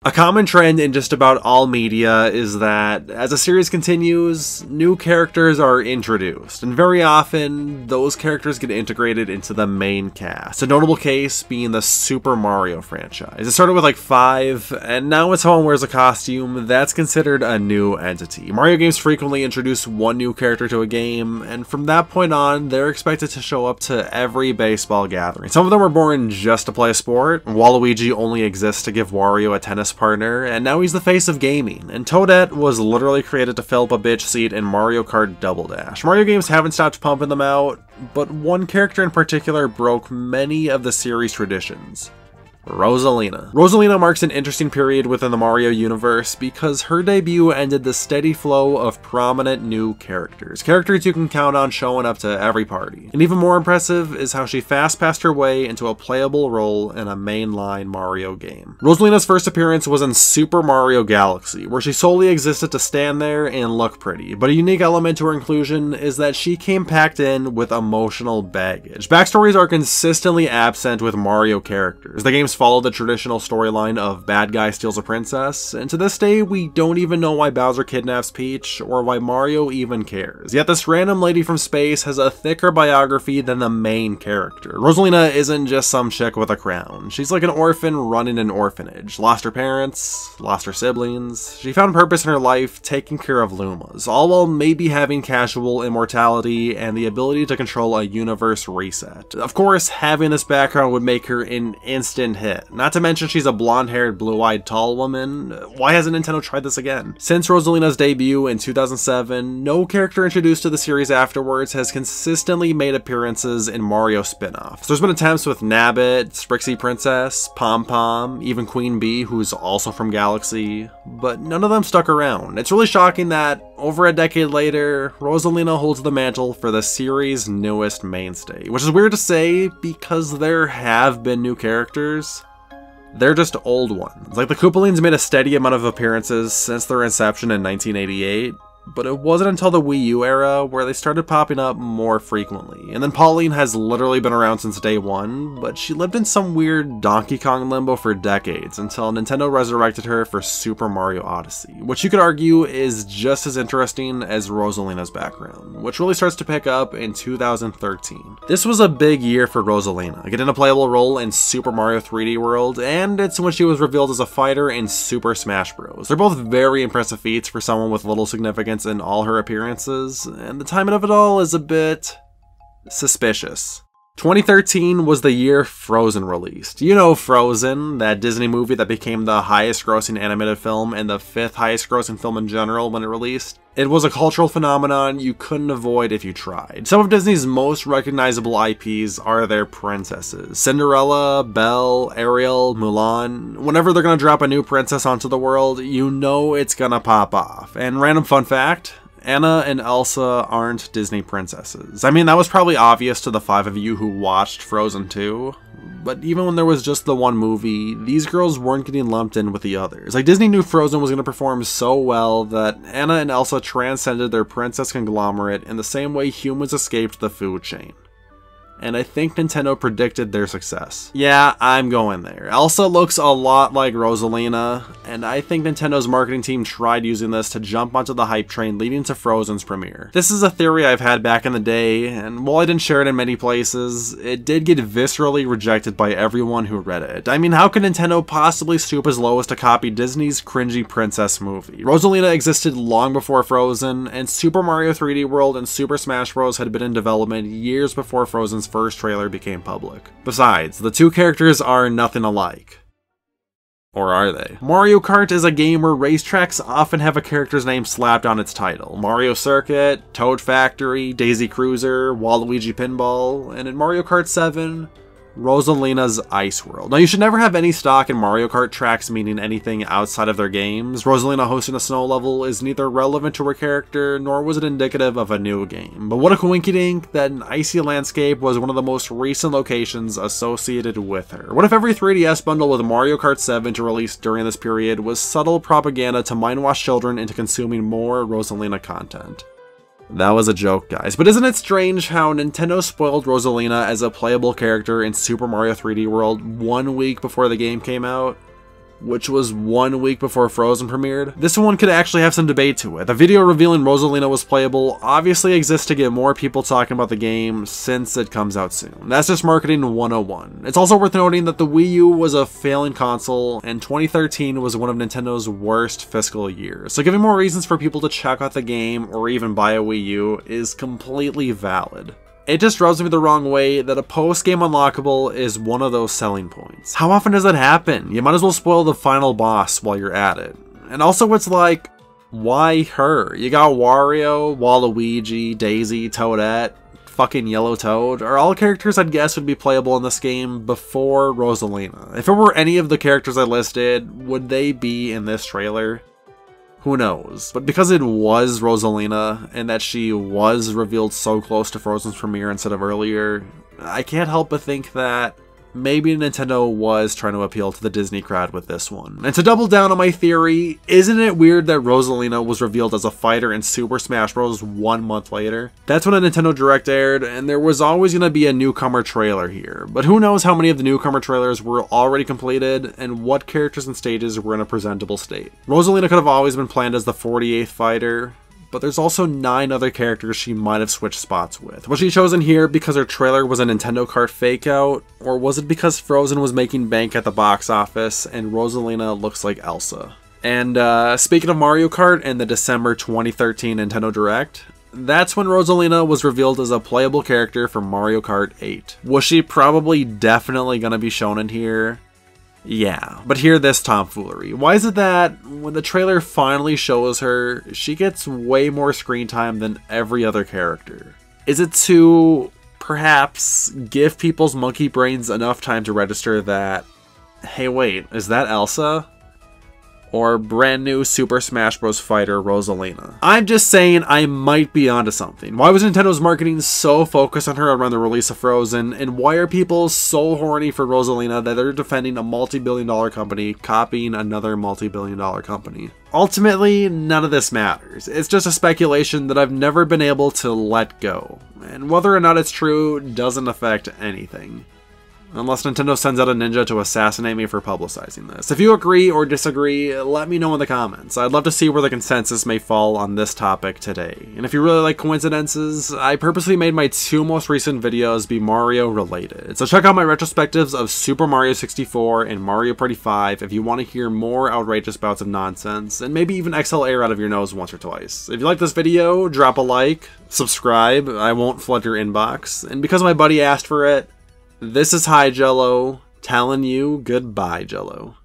A common trend in just about all media is that, as a series continues, new characters are introduced, and very often, those characters get integrated into the main cast. A notable case being the Super Mario franchise. It started with like 5, and now when someone wears a costume, that's considered a new entity. Mario games frequently introduce one new character to a game, and from that point on, they're expected to show up to every baseball gathering. Some of them were born just to play a sport. Waluigi only exists to give Wario a tennis partner, and now he's the face of gaming. And Toadette was literally created to fill up a bitch seat in Mario Kart Double Dash. Mario games haven't stopped pumping them out, but one character in particular broke many of the series' traditions. Rosalina. Rosalina marks an interesting period within the Mario universe because her debut ended the steady flow of prominent new characters. Characters you can count on showing up to every party. And even more impressive is how she fast passed her way into a playable role in a mainline Mario game. Rosalina's first appearance was in Super Mario Galaxy, where she solely existed to stand there and look pretty. But a unique element to her inclusion is that she came packed in with emotional baggage. Backstories are consistently absent with Mario characters. The game's follow the traditional storyline of bad guy steals a princess, and to this day we don't even know why Bowser kidnaps Peach or why Mario even cares. Yet this random lady from space has a thicker biography than the main character. Rosalina isn't just some chick with a crown. She's like an orphan running an orphanage. Lost her parents, lost her siblings. She found purpose in her life taking care of Lumas, all while maybe having casual immortality and the ability to control a universe reset. Of course, having this background would make her an instant hit. Not to mention she's a blonde-haired, blue-eyed, tall woman. Why hasn't Nintendo tried this again? Since Rosalina's debut in 2007, no character introduced to the series afterwards has consistently made appearances in Mario spin-offs. There's been attempts with Nabbit, Sprixie Princess, Pom Pom, even Queen Bee, who's also from Galaxy, but none of them stuck around. It's really shocking that, over a decade later, Rosalina holds the mantle for the series' newest mainstay, which is weird to say because there have been new characters. They're just old ones. Like the Koopalings made a steady amount of appearances since their inception in 1988, but it wasn't until the Wii U era where they started popping up more frequently. And then Pauline has literally been around since day one, but she lived in some weird Donkey Kong limbo for decades until Nintendo resurrected her for Super Mario Odyssey, which you could argue is just as interesting as Rosalina's background, which really starts to pick up in 2013. This was a big year for Rosalina, getting a playable role in Super Mario 3D World, and it's when she was revealed as a fighter in Super Smash Bros. They're both very impressive feats for someone with little significance in all her appearances, and the timing of it all is a bit suspicious. 2013 was the year Frozen released. You know Frozen, that Disney movie that became the highest grossing animated film and the 5th highest grossing film in general when it released. It was a cultural phenomenon you couldn't avoid if you tried. Some of Disney's most recognizable IPs are their princesses. Cinderella, Belle, Ariel, Mulan. Whenever they're gonna drop a new princess onto the world, you know it's gonna pop off. And random fun fact, Anna and Elsa aren't Disney princesses. I mean, that was probably obvious to the 5 of you who watched Frozen 2, but even when there was just the one movie, these girls weren't getting lumped in with the others. Like, Disney knew Frozen was going to perform so well that Anna and Elsa transcended their princess conglomerate in the same way humans escaped the food chain. And I think Nintendo predicted their success. Yeah, I'm going there. Elsa looks a lot like Rosalina, and I think Nintendo's marketing team tried using this to jump onto the hype train leading to Frozen's premiere. This is a theory I've had back in the day, and while I didn't share it in many places, it did get viscerally rejected by everyone who read it. I mean, how could Nintendo possibly stoop as low as to copy Disney's cringy princess movie? Rosalina existed long before Frozen, and Super Mario 3D World and Super Smash Bros. Had been in development years before Frozen's first trailer became public. Besides, the two characters are nothing alike. Or are they? Mario Kart is a game where racetracks often have a character's name slapped on its title. Mario Circuit, Toad Factory, Daisy Cruiser, Waluigi Pinball, and in Mario Kart 7, Rosalina's Ice World. Now, you should never have any stock in Mario Kart tracks meaning anything outside of their games. Rosalina hosting a snow level is neither relevant to her character, nor was it indicative of a new game. But what a coinkydink that an icy landscape was one of the most recent locations associated with her. What if every 3DS bundle with Mario Kart 7 to release during this period was subtle propaganda to mindwash children into consuming more Rosalina content? That was a joke, guys. But isn't it strange how Nintendo spoiled Rosalina as a playable character in Super Mario 3D World 1 week before the game came out? which was 1 week before Frozen premiered. This one could actually have some debate to it. The video revealing Rosalina was playable obviously exists to get more people talking about the game since it comes out soon. That's just marketing 101. It's also worth noting that the Wii U was a failing console, and 2013 was one of Nintendo's worst fiscal years. So giving more reasons for people to check out the game or even buy a Wii U is completely valid. It just rubs me the wrong way that a post-game unlockable is one of those selling points. How often does that happen? You might as well spoil the final boss while you're at it. And also it's like, why her? You got Wario, Waluigi, Daisy, Toadette, fucking Yellow Toad are all characters I'd guess would be playable in this game before Rosalina. If it were any of the characters I listed, would they be in this trailer? Who knows? But because it was Rosalina, and that she was revealed so close to Frozen's premiere instead of earlier, I can't help but think that maybe Nintendo was trying to appeal to the Disney crowd with this one. And to double down on my theory, isn't it weird that Rosalina was revealed as a fighter in Super Smash Bros. 1 month later? That's when a Nintendo Direct aired, and there was always going to be a newcomer trailer here. But who knows how many of the newcomer trailers were already completed, and what characters and stages were in a presentable state. Rosalina could have always been planned as the 48th fighter, but there's also 9 other characters she might have switched spots with. Was she chosen here because her trailer was a Nintendo Kart fake out, or was it because Frozen was making bank at the box office and Rosalina looks like Elsa? And speaking of Mario Kart and the December 2013 Nintendo Direct, that's when Rosalina was revealed as a playable character for Mario Kart 8. Was she probably definitely gonna be shown in here? Yeah, but hear this tomfoolery. Why is it that when the trailer finally shows her, she gets way more screen time than every other character? Is it to, perhaps, give people's monkey brains enough time to register that, hey wait, is that Elsa? Or brand new Super Smash Bros. Fighter Rosalina? I'm just saying I might be onto something. Why was Nintendo's marketing so focused on her around the release of Frozen, and why are people so horny for Rosalina that they're defending a multi-billion-dollar company copying another multi-billion-dollar company? Ultimately, none of this matters. It's just a speculation that I've never been able to let go, and whether or not it's true doesn't affect anything. Unless Nintendo sends out a ninja to assassinate me for publicizing this. If you agree or disagree, let me know in the comments. I'd love to see where the consensus may fall on this topic today. And if you really like coincidences, I purposely made my 2 most recent videos be Mario related. So check out my retrospectives of Super Mario 64 and Mario Party 5 if you want to hear more outrageous bouts of nonsense, and maybe even exhale air out of your nose once or twice. If you like this video, drop a like, subscribe, I won't flood your inbox, and because my buddy asked for it, this is HiJello telling you goodbye, Jello.